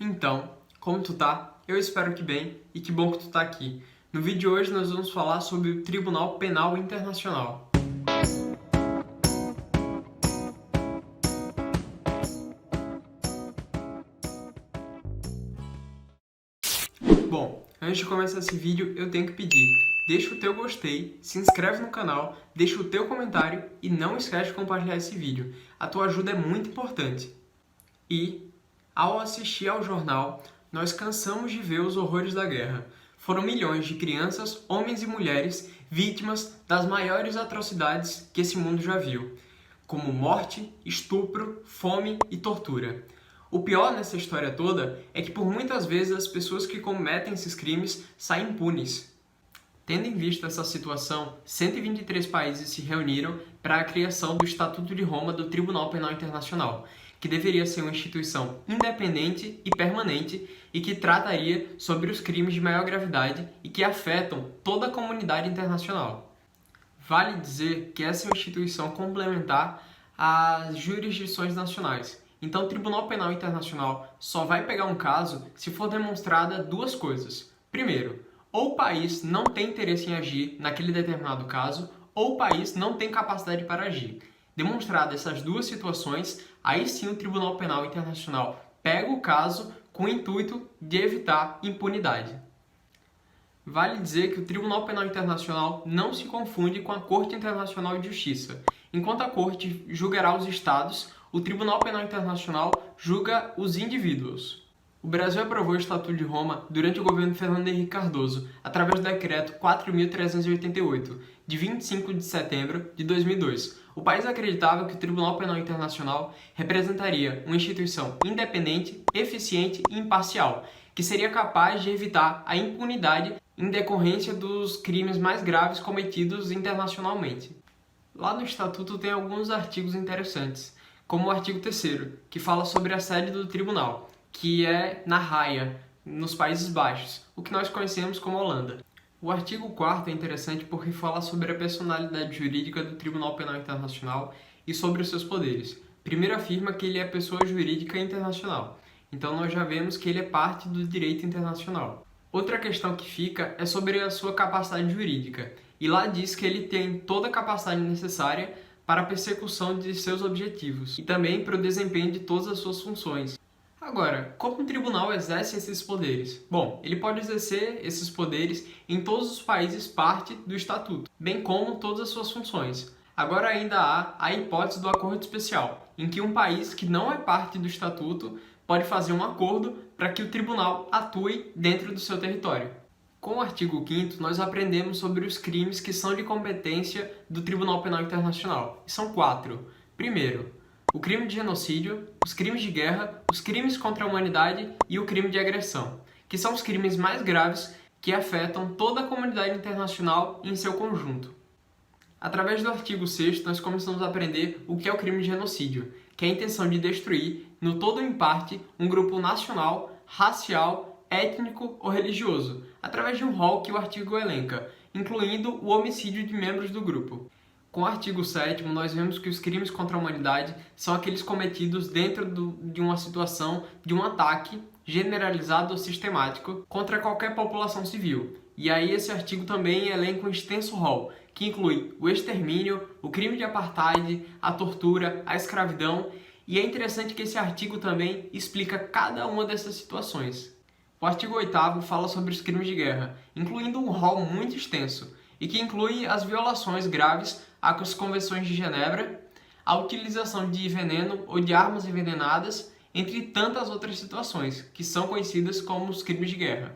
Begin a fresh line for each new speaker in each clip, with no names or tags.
Então, como tu tá? Eu espero que bem e que bom que tu tá aqui. No vídeo de hoje nós vamos falar sobre o Tribunal Penal Internacional. Bom, antes de começar esse vídeo eu tenho que pedir, deixa o teu gostei, se inscreve no canal, deixa o teu comentário e não esquece de compartilhar esse vídeo. A tua ajuda é muito importante. E, ao assistir ao jornal, nós cansamos de ver os horrores da guerra. Foram milhões de crianças, homens e mulheres vítimas das maiores atrocidades que esse mundo já viu, como morte, estupro, fome e tortura. O pior nessa história toda é que por muitas vezes as pessoas que cometem esses crimes saem impunes. Tendo em vista essa situação, 123 países se reuniram para a criação do Estatuto de Roma do Tribunal Penal Internacional, que deveria ser uma instituição independente e permanente e que trataria sobre os crimes de maior gravidade e que afetam toda a comunidade internacional. Vale dizer que essa é uma instituição complementar às jurisdições nacionais. Então, o Tribunal Penal Internacional só vai pegar um caso se for demonstrada duas coisas. Primeiro, ou o país não tem interesse em agir naquele determinado caso, ou o país não tem capacidade para agir. Demonstradas essas duas situações, aí sim o Tribunal Penal Internacional pega o caso com o intuito de evitar impunidade. Vale dizer que o Tribunal Penal Internacional não se confunde com a Corte Internacional de Justiça. Enquanto a Corte julgará os Estados, o Tribunal Penal Internacional julga os indivíduos. O Brasil aprovou o Estatuto de Roma durante o governo Fernando Henrique Cardoso, através do Decreto 4.388, de 25 de setembro de 2002. O país acreditava que o Tribunal Penal Internacional representaria uma instituição independente, eficiente e imparcial, que seria capaz de evitar a impunidade em decorrência dos crimes mais graves cometidos internacionalmente. Lá no Estatuto tem alguns artigos interessantes, como o artigo 3º, que fala sobre a sede do tribunal, que é na Haia, nos Países Baixos, o que nós conhecemos como Holanda. O artigo 4º é interessante porque fala sobre a personalidade jurídica do Tribunal Penal Internacional e sobre os seus poderes. Primeiro afirma que ele é pessoa jurídica internacional, então nós já vemos que ele é parte do direito internacional. Outra questão que fica é sobre a sua capacidade jurídica, e lá diz que ele tem toda a capacidade necessária para a persecução de seus objetivos e também para o desempenho de todas as suas funções. Agora, como o tribunal exerce esses poderes? Bom, ele pode exercer esses poderes em todos os países parte do Estatuto, bem como todas as suas funções. Agora ainda há a hipótese do acordo especial, em que um país que não é parte do Estatuto pode fazer um acordo para que o tribunal atue dentro do seu território. Com o artigo 5º, nós aprendemos sobre os crimes que são de competência do Tribunal Penal Internacional. E são 4. Primeiro, o crime de genocídio, os crimes de guerra, os crimes contra a humanidade e o crime de agressão, que são os crimes mais graves que afetam toda a comunidade internacional em seu conjunto. Através do artigo 6º, nós começamos a aprender o que é o crime de genocídio, que é a intenção de destruir, no todo ou em parte, um grupo nacional, racial, étnico ou religioso, através de um rol que o artigo elenca, incluindo o homicídio de membros do grupo. Com o artigo 7º, nós vemos que os crimes contra a humanidade são aqueles cometidos dentro de uma situação de um ataque generalizado ou sistemático contra qualquer população civil. E aí esse artigo também elenca um extenso rol, que inclui o extermínio, o crime de apartheid, a tortura, a escravidão, e é interessante que esse artigo também explica cada uma dessas situações. O artigo 8º fala sobre os crimes de guerra, incluindo um rol muito extenso, e que inclui as violações graves às convenções de Genebra, a utilização de veneno ou de armas envenenadas, entre tantas outras situações, que são conhecidas como os crimes de guerra.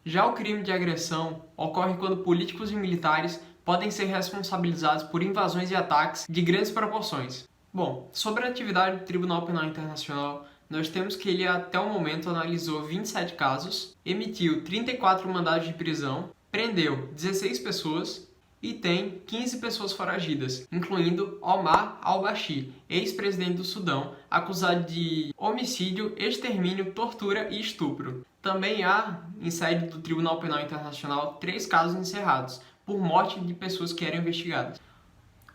Já o crime de agressão ocorre quando políticos e militares podem ser responsabilizados por invasões e ataques de grandes proporções. Bom, sobre a atividade do Tribunal Penal Internacional, nós temos que ele até o momento analisou 27 casos, emitiu 34 mandados de prisão, prendeu 16 pessoas e tem 15 pessoas foragidas, incluindo Omar al-Bashir, ex-presidente do Sudão, acusado de homicídio, extermínio, tortura e estupro. Também há, em sede do Tribunal Penal Internacional, 3 casos encerrados, por morte de pessoas que eram investigadas.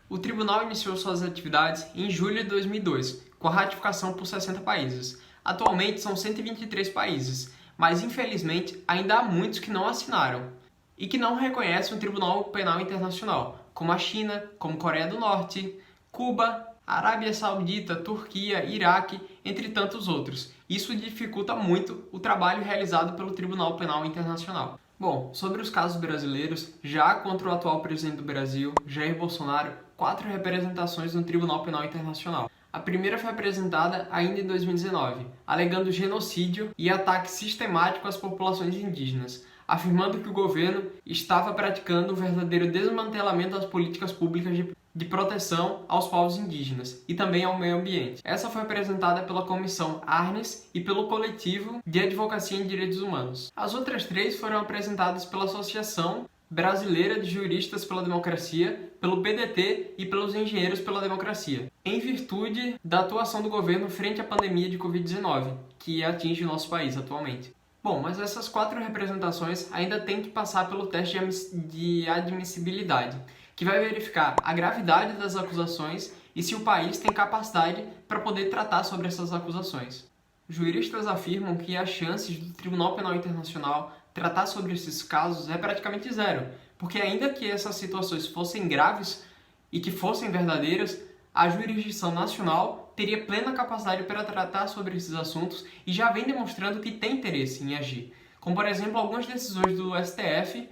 O tribunal iniciou suas atividades em julho de 2002, com a ratificação por 60 países. Atualmente são 123 países, mas infelizmente ainda há muitos que não assinaram e que não reconhecem o Tribunal Penal Internacional, como a China, como Coreia do Norte, Cuba, Arábia Saudita, Turquia, Iraque, entre tantos outros. Isso dificulta muito o trabalho realizado pelo Tribunal Penal Internacional. Bom, sobre os casos brasileiros, já há contra o atual presidente do Brasil, Jair Bolsonaro, 4 representações no Tribunal Penal Internacional. A primeira foi apresentada ainda em 2019, alegando genocídio e ataque sistemático às populações indígenas, afirmando que o governo estava praticando um verdadeiro desmantelamento das políticas públicas de proteção aos povos indígenas e também ao meio ambiente. Essa foi apresentada pela Comissão Arnes e pelo Coletivo de Advocacia em Direitos Humanos. As outras 3 foram apresentadas pela Associação Brasileira de Juristas pela Democracia, pelo PDT e pelos Engenheiros pela Democracia, em virtude da atuação do governo frente à pandemia de Covid-19, que atinge o nosso país atualmente. Bom, mas essas 4 representações ainda têm que passar pelo teste de admissibilidade, que vai verificar a gravidade das acusações e se o país tem capacidade para poder tratar sobre essas acusações. Juristas afirmam que as chances do Tribunal Penal Internacional tratar sobre esses casos é praticamente zero, porque ainda que essas situações fossem graves e que fossem verdadeiras, a jurisdição nacional teria plena capacidade para tratar sobre esses assuntos e já vem demonstrando que tem interesse em agir, como por exemplo algumas decisões do STF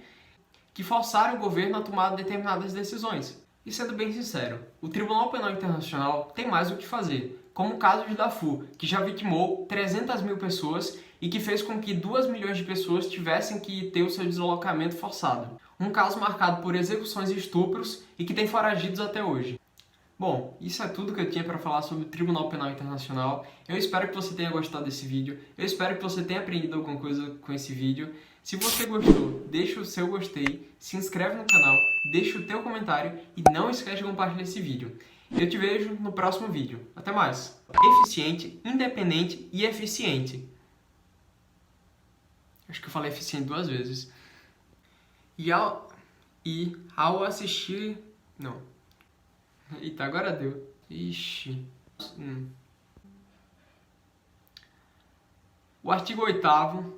que forçaram o governo a tomar determinadas decisões. E sendo bem sincero, o Tribunal Penal Internacional tem mais o que fazer, como o caso de Darfur, que já vitimou 300 mil pessoas e que fez com que 2 milhões de pessoas tivessem que ter o seu deslocamento forçado. Um caso marcado por execuções e estupros e que tem foragidos até hoje. Bom, isso é tudo que eu tinha para falar sobre o Tribunal Penal Internacional. Eu espero que você tenha gostado desse vídeo. Eu espero que você tenha aprendido alguma coisa com esse vídeo. Se você gostou, deixa o seu gostei, se inscreve no canal, deixa o teu comentário e não esquece de compartilhar esse vídeo. Eu te vejo no próximo vídeo. Até mais! Eficiente, independente e eficiente. Acho que eu falei eficiente 2 vezes. E ao assistir... Não. Eita, agora deu. Ixi. O artigo 8º...